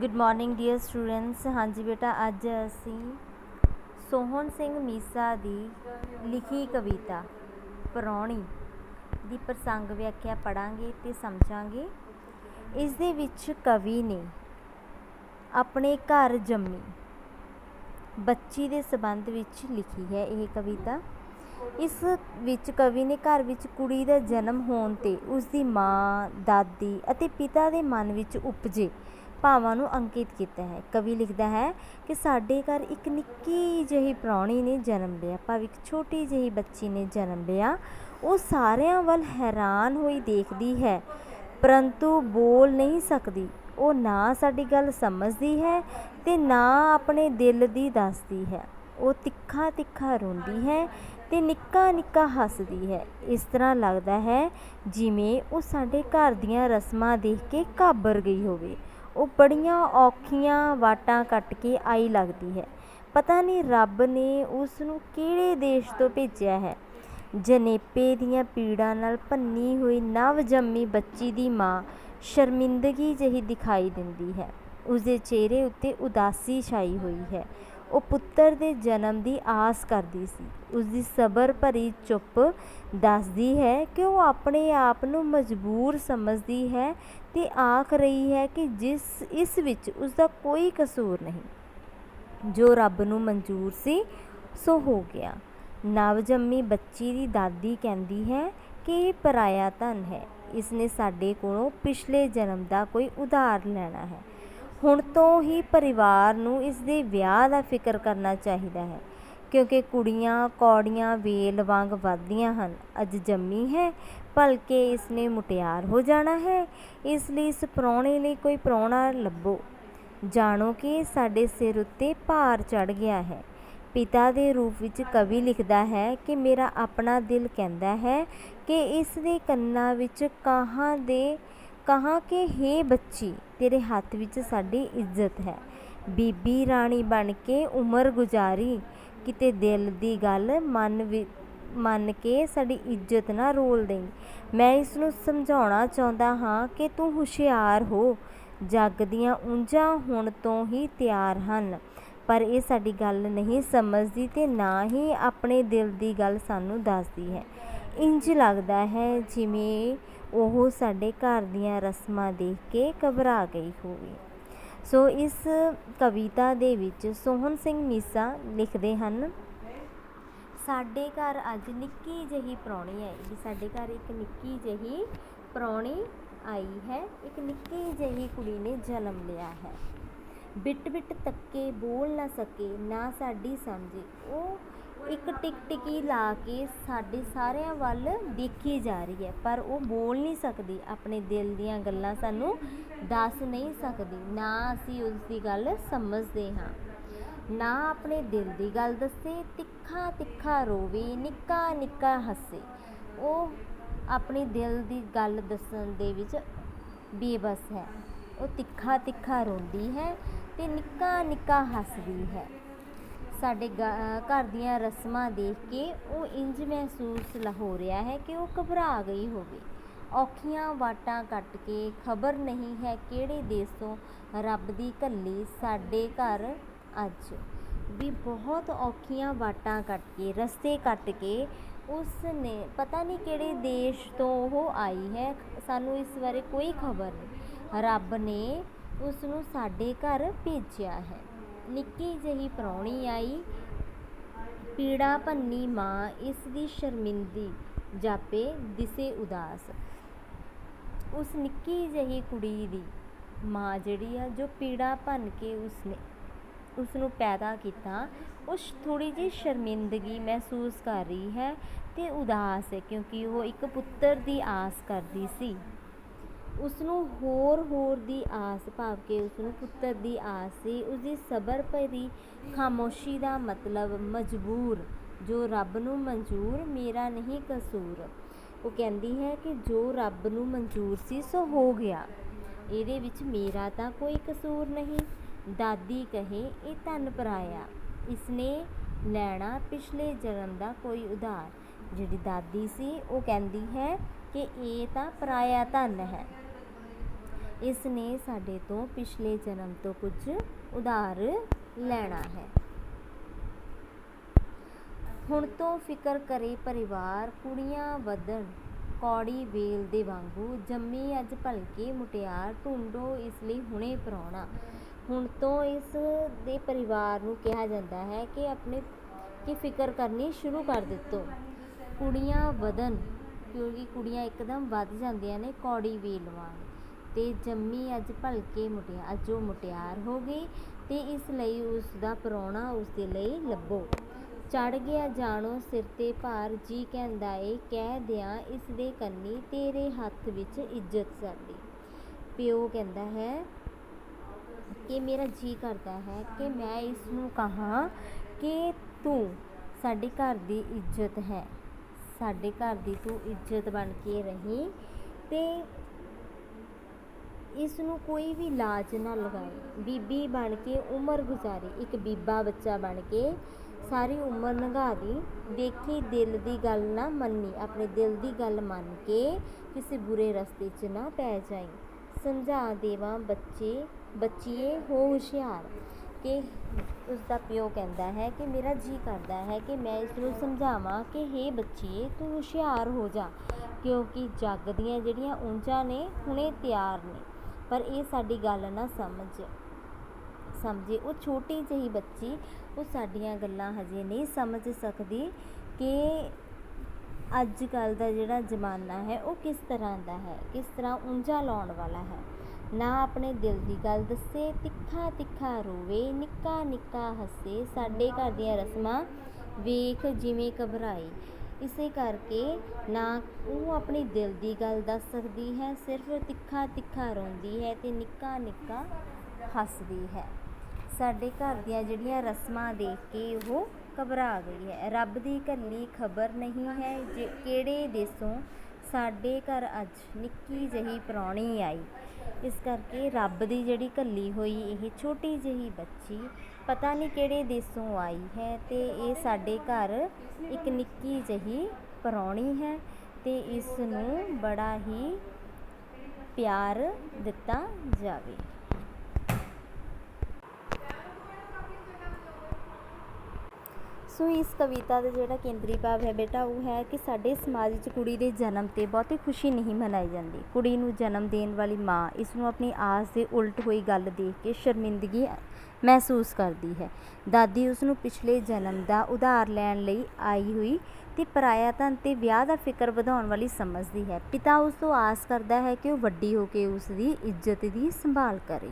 Good morning dear students. हाँ जी बेटा, अज असी सोहन सिंह मीसा की लिखी कविता परौणी की प्रसंग व्याख्या पढ़ांगे ते समझांगे। इस दे विच कवि ने अपने घर जम्मी बच्ची के संबंध विच लिखी है यह कविता। इस विच कवि ने घर विच कुड़ी का जन्म होने ते उसकी माँ, दादी अते पिता के मन विच उपजे भावां नूं अंकित किया है। कवि लिखता है कि साडे घर एक निक्की जही प्राहुणी ने जन्म लिया, भाव एक छोटी जही बच्ची ने जन्म लिया। वो सारियां वल हैरान होई देखदी है परंतु बोल नहीं सकती। वो ना साडी गल समझदी है ते ना अपने दिल दी दसदी है। वो तिखा तिखा रोंदी है ते निक्का निक्का हसदी है। इस तरह लगता है जिमें वो साडे घर दियां रस्मां देख के घाबर गई होवे। वो बड़ियां औखियां वाटां कट के आई लगती है। पता नहीं रब ने उसनूं किहड़े देश तो भेजिया है। जनेपे दियां पीड़ां नाल भन्नी हुई नव जम्मी बच्ची दी माँ शर्मिंदगी जही दिखाई दिंदी है। उसदे चेहरे उत्ते उदासी छाई हुई है। वो पुत्तर दे जन्म की आस करती सी। उसकी सबर भरी चुप दसदी है कि वो अपने आप नूं मजबूर समझदी है ते आख रही है कि इस विच उसका कोई कसूर नहीं। जो रब नूं मंजूर सी सो हो गया। नवजम्मी बच्ची की दादी कहती है कि ये पराया धन है, इसने साडे कोलों पिछले जन्म का कोई उधार लेना है। हुण तो ही परिवार नूं इसदे विआह दा फिक्र करना चाहिए है, क्योंकि कुड़ियां कौड़ियां वेल वांग वधदियां हन। अज जम्मी है भलके इसने मुटियार हो जाना है, इसलिए इस प्राहुणे लई कोई प्राहुणा लभो। जानो कि साडे सिर उत्ते भार चढ़ गया है। पिता के रूप विच कवि लिखता है कि मेरा अपना दिल कहता है कि इस दे कन्नां विच कहाँ के हे बच्ची तेरे हाथ विच साडी इज्जत है। बीबी राणी बन के उम्र गुजारी, किते दिल दी गल मन के साडी इज्जत ना रोल दें। मैं इसनूं समझाउणा चाहुंदा हाँ कि तू हुशियार हो, जग दियां ऊंझां हुण तो ही तैयार हन, पर ये साडी गल नहीं समझदी ते ना ही अपने दिल दी गल सानूं दसदी है। इंज लगदा है जिवें ओह साडे घर दियां रस्मां देख के घबरा गई होवे। सो इस कविता दे विच सोहन सिंह मीसा लिखते हैं, साडे घर अज निक्की जही प्राहुणी आई। साडे घर एक निक्की जही प्राहुणी आई है, एक निक्की जही कुड़ी ने जन्म लिया है। बिट बिट तक्के बोल ना सके ना साडी समझे। वो एक टिकटिकी ला के साडे सारियां वल देखी जा रही है, पर वो बोल नहीं सकती, अपने दिल दीयां गल्लां सानूं दस नहीं सकती। ना असी उसकी गल समझते हाँ, ना अपने दिल की गल दसे। तिखा तिखा रोवे, निक्का निक्का हसे। वो अपने दिल की गल दसन दे विच बेबस है। वो तिखा तिखा रोंदी है ते निक्का निक्का हसदी है। साडे घर दियां रस्मां देख के वो इंज महसूस हो रहा है कि वो घबरा गई होवे। औखियां वाटां कट के खबर नहीं है किहड़े देसों रब दी घल्ली साडे घर अज भी। बहुत औखियां वाटां कट के रस्ते कट के उसने पता नहीं किहड़े देश तो वो आई है, सानू इस बारे कोई खबर नहीं। रब ने उसनूं साडे घर भेजिया है। निक्की जही प्राहुणी आई, पीड़ा भन्नी माँ इसकी शर्मिंदी जापे दिसे उदास। उस निक्की जही कुड़ी दी माँ जिहड़ी आ जो पीड़ा भन के उसनूं पैदा किया, उस थोड़ी जी शर्मिंदगी महसूस कर रही है ते उदास है, क्योंकि वो एक पुत्तर की आस करती सी। उसनूं होर दी आस, भाव के उसनूं पुत्तर दी आस सी। उसकी सबर भरी खामोशी का मतलब मजबूर, जो रब नूं मंजूर मेरा नहीं कसूर। वो कहती है कि जो रब नूं मंजूर सी सो हो गया, इहदे विच मेरा तां कोई कसूर नहीं। दादी कहे ये धन पराया, इसने लैना पिछले जन्म का कोई उधार। जिहड़ी दादी सी वो कहती है कि ये तां पराया धन है, ਇਸ ਨੇ ਸਾਡੇ ਤੋਂ ਪਿਛਲੇ ਜਨਮ ਤੋਂ ਕੁਝ ਉਧਾਰ ਲੈਣਾ ਹੈ। ਹੁਣ ਤੋਂ ਫਿਕਰ ਕਰੇ ਪਰਿਵਾਰ, ਕੁੜੀਆਂ ਵਧਣ ਕੌੜੀ ਵੇਲ ਦੇ ਵਾਂਗੂ, ਜੰਮੀ ਅੱਜ ਭਲਕੇ ਮੁਟਿਆਰ, ਢੂੰਡੋ ਇਸ ਲਈ ਹੁਣੇ ਪ੍ਰਾਹੁਣਾ। ਹੁਣ ਤੋਂ ਇਸ ਦੇ ਪਰਿਵਾਰ ਨੂੰ ਕਿਹਾ ਜਾਂਦਾ ਹੈ ਕਿ ਫਿਕਰ ਕਰਨੀ ਸ਼ੁਰੂ ਕਰ ਦਿੱਤੋ। ਕੁੜੀਆਂ ਵਧਣ, ਕਿਉਂਕਿ ਕੁੜੀਆਂ ਇੱਕਦਮ ਵੱਧ ਜਾਂਦੀਆਂ ਨੇ ਕੌੜੀ ਵੇਲ ਵਾਂਗ, ਅਤੇ ਜੰਮੀ ਅੱਜ ਭਲਕੇ ਮੁਟਿਆਰ, ਅੱਜ ਉਹ ਮੁਟਿਆਰ ਹੋ ਗਈ ਅਤੇ ਇਸ ਲਈ ਉਸ ਦਾ ਪ੍ਰਾਹੁਣਾ ਉਸ ਦੇ ਲਈ ਲੱਭੋ। ਚੜ੍ਹ ਗਿਆ ਜਾਣੋ ਸਿਰ 'ਤੇ ਭਾਰ, ਜੀ ਕਹਿੰਦਾ ਏ ਕਹਿ ਦਿਆਂ ਇਸ ਦੇ ਕੰਨੀ, ਤੇਰੇ ਹੱਥ ਵਿੱਚ ਇੱਜ਼ਤ ਸਾਡੀ। ਪਿਓ ਕਹਿੰਦਾ ਹੈ ਕਿ ਮੇਰਾ ਜੀ ਕਰਦਾ ਹੈ ਕਿ ਮੈਂ ਇਸ ਨੂੰ ਕਹਾਂ ਕਿ ਤੂੰ ਸਾਡੇ ਘਰ ਦੀ ਇੱਜ਼ਤ ਹੈ, ਸਾਡੇ ਘਰ ਦੀ ਤੂੰ ਇੱਜ਼ਤ ਬਣ ਕੇ ਰਹੀਂ ਅਤੇ ਇਸ ਨੂੰ ਕੋਈ ਵੀ ਲਾਜ ਨਾ ਲਗਾਏ। ਬੀਬੀ ਬਣ ਕੇ ਉਮਰ ਗੁਜ਼ਾਰੀ, ਇੱਕ ਬੀਬਾ ਬੱਚਾ ਬਣ ਕੇ ਸਾਰੀ ਉਮਰ ਲੰਘਾ ਦੀ। ਦੇਖੀ ਦਿਲ ਦੀ ਗੱਲ ਨਾ ਮੰਨੀ, ਆਪਣੇ ਦਿਲ ਦੀ ਗੱਲ ਮੰਨ ਕੇ ਕਿਸੇ ਬੁਰੇ ਰਸਤੇ 'ਚ ਨਾ ਪੈ ਜਾਈ। ਸਮਝਾ ਦੇਵਾਂ ਬੱਚੀਏ ਹੋ ਹੁਸ਼ਿਆਰ, ਕਿ ਉਸਦਾ ਪਿਓ ਕਹਿੰਦਾ ਹੈ ਕਿ ਮੇਰਾ ਜੀ ਕਰਦਾ ਹੈ ਕਿ ਮੈਂ ਇਸ ਨੂੰ ਸਮਝਾਵਾਂ ਕਿ ਹੇ ਬੱਚੀਏ ਤੂੰ ਹੁਸ਼ਿਆਰ ਹੋ ਜਾ, ਕਿਉਂਕਿ ਜੱਗ ਦੀਆਂ ਜਿਹੜੀਆਂ ਉਂਝਾਂ ਨੇ ਹੁਣੇ ਤਿਆਰ ਨੇ, ਪਰ ਇਹ ਸਾਡੀ ਗੱਲ ਨਾ ਸਮਝੇ। ਉਹ ਛੋਟੀ ਜਿਹੀ ਬੱਚੀ, ਉਹ ਸਾਡੀਆਂ ਗੱਲਾਂ ਹਜੇ ਨਹੀਂ ਸਮਝ ਸਕਦੀ ਕਿ ਅੱਜ ਕੱਲ੍ਹ ਦਾ ਜਿਹੜਾ ਜ਼ਮਾਨਾ ਹੈ ਉਹ ਕਿਸ ਤਰ੍ਹਾਂ ਦਾ ਹੈ, ਕਿਸ ਤਰ੍ਹਾਂ ਉਂਝਾ ਲਾਉਣ ਵਾਲਾ ਹੈ। ਨਾ ਆਪਣੇ ਦਿਲ ਦੀ ਗੱਲ ਦੱਸੇ, ਤਿੱਖਾ ਤਿੱਖਾ ਰੋਵੇ, ਨਿੱਕਾ ਨਿੱਕਾ ਹੱਸੇ, ਸਾਡੇ ਘਰ ਦੀਆਂ ਰਸਮਾਂ ਵੇਖ ਜਿਵੇਂ ਘਬਰਾਈ। ਇਸੇ ਕਰਕੇ ਨਾ ਉਹ ਆਪਣੀ ਦਿਲ ਦੀ ਗੱਲ ਦੱਸ ਸਕਦੀ ਹੈ, ਸਿਰਫ ਤਿੱਖਾ ਤਿੱਖਾ ਰੋਂਦੀ ਹੈ ਅਤੇ ਨਿੱਕਾ ਨਿੱਕਾ ਹੱਸਦੀ ਹੈ। ਸਾਡੇ ਘਰ ਦੀਆਂ ਜਿਹੜੀਆਂ ਰਸਮਾਂ ਦੇਖ ਕੇ ਉਹ ਘਬਰਾ ਗਈ ਹੈ। ਰੱਬ ਦੀ ਘੱਲੀ ਖਬਰ ਨਹੀਂ ਹੈ ਕਿਹੜੇ ਦੇਸੋਂ, ਸਾਡੇ ਘਰ ਅੱਜ ਨਿੱਕੀ ਜਿਹੀ ਪ੍ਰਾਹੁਣੀ ਆਈ। ਇਸ ਕਰਕੇ ਰੱਬ ਦੀ ਜਿਹੜੀ ਘੱਲੀ ਹੋਈ ਇਹ ਛੋਟੀ ਜਿਹੀ ਬੱਚੀ ਪਤਾ ਨਹੀਂ ਕਿਹੜੇ ਦੇਸੋਂ ਆਈ ਹੈ ਅਤੇ ਇਹ ਸਾਡੇ ਘਰ ਇੱਕ ਨਿੱਕੀ ਜਿਹੀ ਪ੍ਰਾਹੁਣੀ ਹੈ ਅਤੇ ਇਸ ਨੂੰ ਬੜਾ ਹੀ ਪਿਆਰ ਦਿੱਤਾ ਜਾਵੇ। ਸੋ ਇਸ ਕਵਿਤਾ ਦਾ ਜਿਹੜਾ ਕੇਂਦਰੀ ਭਾਵ ਹੈ ਬੇਟਾ ਉਹ ਹੈ ਕਿ ਸਾਡੇ ਸਮਾਜ ਵਿੱਚ ਕੁੜੀ ਦੇ ਜਨਮ 'ਤੇ ਬਹੁਤੀ ਖੁਸ਼ੀ ਨਹੀਂ ਮਨਾਈ ਜਾਂਦੀ। ਕੁੜੀ ਨੂੰ ਜਨਮ ਦੇਣ ਵਾਲੀ ਮਾਂ ਇਸ ਨੂੰ ਆਪਣੀ ਆਸ ਦੇ ਉਲਟ ਹੋਈ ਗੱਲ ਦੇਖ ਕੇ ਸ਼ਰਮਿੰਦਗੀ ਮਹਿਸੂਸ ਕਰਦੀ ਹੈ। ਦਾਦੀ ਉਸ ਨੂੰ ਪਿਛਲੇ ਜਨਮ ਦਾ ਉਧਾਰ ਲੈਣ ਲਈ ਆਈ ਹੋਈ ਅਤੇ ਪਰਾਇਆ ਧਨ ਅਤੇ ਵਿਆਹ ਦਾ ਫਿਕਰ ਵਧਾਉਣ ਵਾਲੀ ਸਮਝਦੀ ਹੈ। ਪਿਤਾ ਉਸ ਤੋਂ ਆਸ ਕਰਦਾ ਹੈ ਕਿ ਉਹ ਵੱਡੀ ਹੋ ਕੇ ਉਸ ਦੀ ਇੱਜ਼ਤ ਦੀ ਸੰਭਾਲ ਕਰੇ।